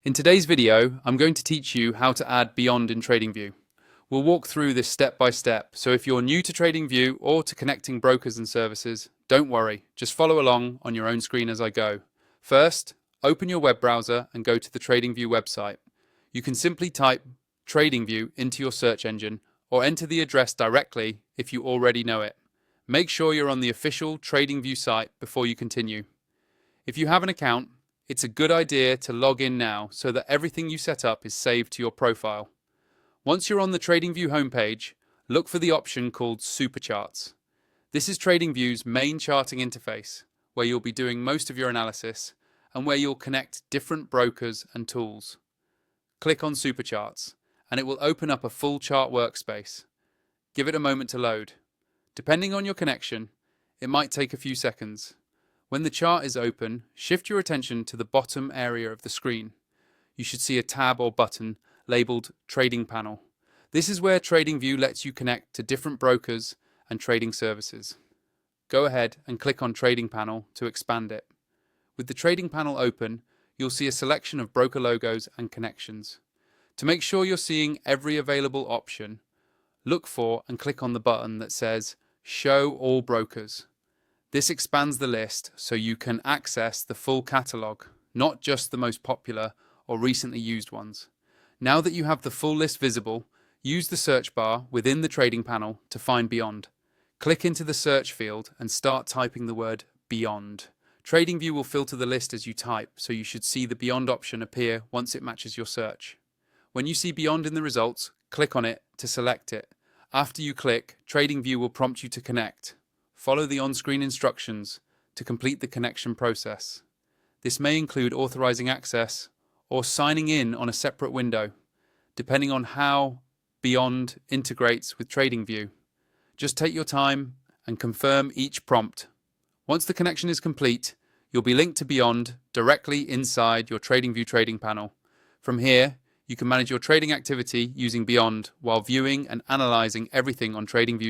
In today's video, I'm going to teach you how to add Beyond in Tradingview. We'll walk through this step by step, so if you're new to Tradingview or to connecting brokers and services, don't worry, just follow along on your own screen as I go. First, open your web browser and go to the Tradingview website. You can simply type Tradingview into your search engine or enter the address directly if you already know it. Make sure you're on the official Tradingview site before you continue. If you have an account, it's a good idea to log in now so that everything you set up is saved to your profile. Once you're on the Tradingview homepage, look for the option called Supercharts. This is Tradingview's main charting interface, where you'll be doing most of your analysis and where you'll connect different brokers and tools. Click on Supercharts, and it will open up a full chart workspace. Give it a moment to load. Depending on your connection, it might take a few seconds. When the chart is open, shift your attention to the bottom area of the screen. You should see a tab or button labeled Trading Panel. This is where Tradingview lets you connect to different brokers and trading services. Go ahead and click on Trading Panel to expand it. With the Trading Panel open, you'll see a selection of broker logos and connections. To make sure you're seeing every available option, look for and click on the button that says Show All Brokers. This expands the list so you can access the full catalogue, not just the most popular or recently used ones. Now that you have the full list visible, use the search bar within the trading panel to find Beyond. Click into the search field and start typing the word Beyond. Tradingview will filter the list as you type, so you should see the Beyond option appear once it matches your search. When you see Beyond in the results, click on it to select it. After you click, Tradingview will prompt you to connect. Follow the on-screen instructions to complete the connection process. This may include authorizing access or signing in on a separate window, depending on how Beyond integrates with Tradingview. Just take your time and confirm each prompt. Once the connection is complete, you'll be linked to Beyond directly inside your Tradingview trading panel. From here, you can manage your trading activity using Beyond while viewing and analyzing everything on Tradingview's